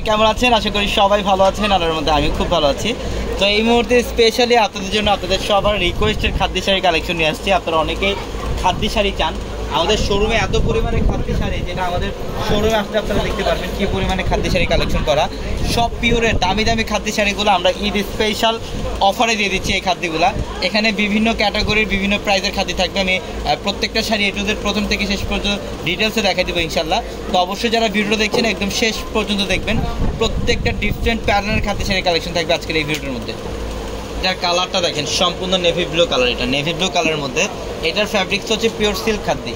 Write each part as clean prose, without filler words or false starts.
কেমন আছেন? আশা করি সবাই ভালো আছেন। আল্লাহর মধ্যে আমি খুব ভালো আছি। তো এই মুহূর্তে স্পেশালি আপনাদের জন্য আপনাদের সবার রিকোয়েস্টের খাদ্য শাড়ি কালেকশন নিয়ে আসছি। আপনারা অনেকেই খাদ্য শাড়ি চান। আমাদের শোরুমে এত পরিমাণে খাদ্য শাড়ি, যেটা আমাদের শোরুমে আসলে আপনারা দেখতে পারবেন কী পরিমাণে খাদ্য শাড়ি কালেকশন করা। সব পিওরের দামি দামি খাদ্য শাড়িগুলো আমরা ঈদ স্পেশাল অফারে দিয়ে দিচ্ছি। এই খাদ্যগুলো এখানে বিভিন্ন ক্যাটাগরির বিভিন্ন প্রাইসের খাদ্য থাকবে। আমি প্রত্যেকটা শাড়ি এটুদের প্রথম থেকে শেষ পর্যন্ত ডিটেলসে দেখাই দেবো ইনশাল্লাহ। তো অবশ্যই যারা ভিডিও দেখছেন একদম শেষ পর্যন্ত দেখবেন। প্রত্যেকটা ডিফারেন্ট প্যাটার্নের খাদ্য শাড়ি কালেকশন থাকবে আজকের এই ভিডিওর মধ্যে। এটার কালারটা দেখেন, সম্পূর্ণ নেভি ব্লু কালার। এটা নেভি ব্লু কালারের মধ্যে এটার ফ্যাব্রিক্স হচ্ছে পিওর সিল্ক খাদ্য।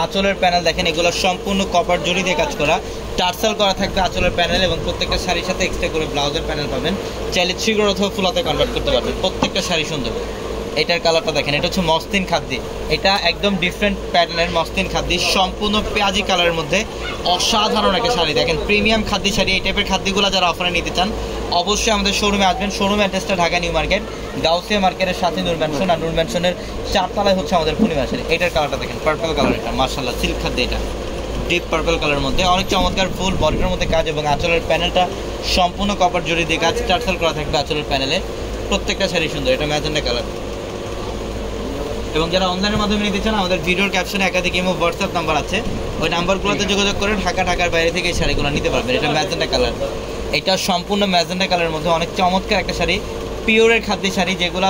আঁচলের প্যানেল দেখেন, এগুলো সম্পূর্ণ কপার জড়ি দিয়ে কাজ করা, টার্সাল করা থাকবে আঁচলের প্যানেল, এবং প্রত্যেকটা শাড়ির সাথে এক্সট্রা করে ব্লাউজের প্যানেল পাবেন। চাইলে থ্রিগর অথবা ফুলাতে কনভার্ট করতে পারবেন। প্রত্যেকটা শাড়ি সুন্দর। এটার কালারটা দেখেন, এটা হচ্ছে মসলিন খাদ্য। এটা একদম ডিফারেন্ট প্যাটার্নের মসলিন খাদ্য, সম্পূর্ণ পেঁয়াজি কালারের মধ্যে অসাধারণ একটা শাড়ি। দেখেন প্রিমিয়াম খাদ্য শাড়ি। এই টাইপের খাদ্যগুলো যারা অফারে নিতে চান অবশ্যই আমাদের শোরুমে আসবেন। শোরুম অ্যাড্রেসটা ঢাকা নিউ মার্কেট, গাউসিয়া মার্কেটের সাথে নূর ম্যানশন, আর নূর ম্যানশনের 4 তলায় হচ্ছে আমাদের পূর্ণিমা শাড়ি। এটার কালারটা দেখেন, পার্পল কালার। এটা মাশাআল্লাহ সিল্ক খাদ্য। এটা ডিপ পার্পল কালারের মধ্যে অনেক চমৎকার ফুল বডিটার মধ্যে কাজ, এবং আঁচলের প্যানেলটা সম্পূর্ণ কপার জড়ি দিয়ে কাজ, টার্সাল করা থাকবে আঁচলের প্যানেলে। প্রত্যেকটা শাড়ি সুন্দর। এটা ম্যাজেন্ডা কালার। এবং যারা অনলাইনের মাধ্যমে নিতে চান আমাদের ভিডিওর ক্যাপশনে একাধিক ইমো হোয়াটসঅ্যাপ নাম্বার আছে, ওই নাম্বারগুলোতে যোগাযোগ করে ঢাকার বাইরে থেকে এই শাড়িগুলো নিতে পারবেন। এটা ম্যাজেন্ডা কালার। এটা সম্পূর্ণ ম্যাজেন্ডা কালারের মধ্যে অনেক চমৎকার একটা শাড়ি, পিওরের খাদ্য শাড়ি, যেগুলো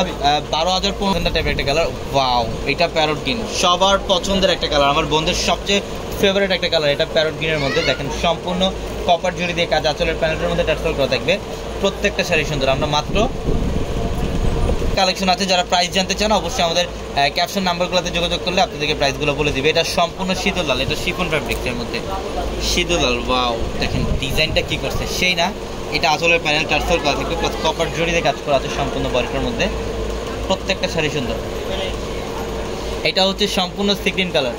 12,015 টাইপের একটা কালার। ওয়াও, এটা প্যারট গ্রিন, সবার পছন্দের একটা কালার, আমার বন্ধুদের সবচেয়ে ফেভারিট একটা কালার। এটা প্যারট গ্রিনের মধ্যে দেখেন সম্পূর্ণ কপার জড়ি দিয়ে কাজ, আঁচলের প্যানেলের মধ্যে টার্সাল করা থাকবে। প্রত্যেকটা শাড়ি সুন্দর। আমরা মাত্র কালেকশন আছে। যারা প্রাইস জানতে চান অবশ্যই আমাদের ক্যাপশন নাম্বারগুলোতে যোগাযোগ করলে আপনাদেরকে প্রাইসগুলো বলে দিবে। এটা সম্পূর্ণ শীতল লাল, এটা শিফন ফ্যাব্রিক্সের মধ্যে শীতল লাল। ওয়াও, দেখেন ডিজাইনটা কি করছে সেই না। এটা আঁচলের প্যানেল টার্সাল করা থাকবে, কপার জড়িতে কাজ করা আছে সম্পূর্ণ বডিটার মধ্যে। প্রত্যেকটা শাড়ি সুন্দর। এটা হচ্ছে সম্পূর্ণ সিগ্রিন কালার।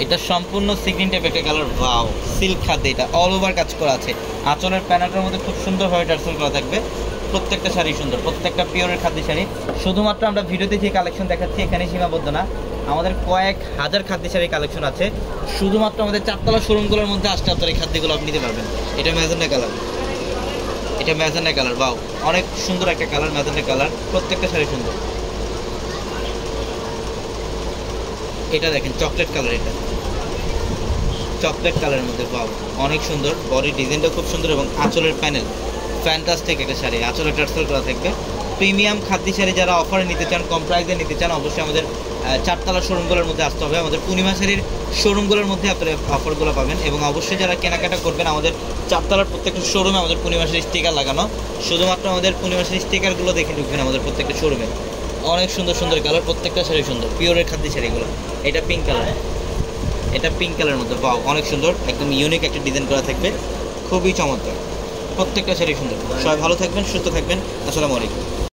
এটা সম্পূর্ণ সিগ্রিন টাইপ একটা কালার। ওয়াও, সিল্ক খাদ্য। এটা অল ওভার কাজ করা আছে, আঁচলের প্যানেলটার মধ্যে খুব সুন্দরভাবে টার্সাল করা থাকবে। প্রত্যেকটা শাড়ি সুন্দর, প্রত্যেকটা পিওরের খাদ্য শাড়ি। শুধুমাত্র আমরা ভিডিওতে যে কালেকশন দেখাচ্ছি এখানে সীমাবদ্ধ না, আমাদের কয়েক হাজার খাদ্য শাড়ির কালেকশন আছে। শুধুমাত্র আমাদের 4 তলা শোরুমগুলোর মধ্যে আসতে আপনার এই খাদ্যগুলো আপনি নিতে পারবেন। এটা ম্যাজেন্ডা কালার। এটা ম্যাজেন্ডা কালার। ওয়াও, অনেক সুন্দর একটা কালার, ম্যাজেন্ডা কালার। প্রত্যেকটা শাড়ি সুন্দর। এটা দেখেন চকলেট কালার। এটা চকলেট কালারের মধ্যে। ওয়াও, অনেক সুন্দর। বডি ডিজাইনটা খুব সুন্দর, এবং আঁচলের প্যানেল ফ্যান্টাস্টিক একটা শাড়ি, আঁচলে টার্সাল করা থাকবে। প্রিমিয়াম খাদ্য শাড়ি যারা অফারে নিতে চান, কম প্রাইসে নিতে চান, অবশ্যই আমাদের 4 তলা শোরুমগুলোর মধ্যে আসতে হবে। আমাদের পূর্ণিমা শাড়ির শোরুমগুলোর মধ্যে আপনারা অফারগুলো পাবেন। এবং অবশ্যই যারা কেনাকাটা করবেন আমাদের 4 তলার প্রত্যেকটা শোরুমে আমাদের পূর্ণিমা শাড়ির স্টিকার লাগানো। শুধুমাত্র আমাদের পূর্ণিমা শাড়ির স্টিকারগুলো দেখে ঢুকবেন আমাদের প্রত্যেকটা শোরুমে। অনেক সুন্দর সুন্দর কালার, প্রত্যেকটা শাড়ি সুন্দর, পিওরের খাদ্য শাড়িগুলো। এটা পিঙ্ক কালার। এটা পিঙ্ক কালারের মধ্যে। ওয়াও, অনেক সুন্দর, একদম ইউনিক একটা ডিজাইন করা থাকবে, খুবই চমৎকার। প্রত্যেকটা শাড়ি সুন্দর। সবাই ভালো থাকবেন, সুস্থ থাকবেন। আসসালামু আলাইকুম।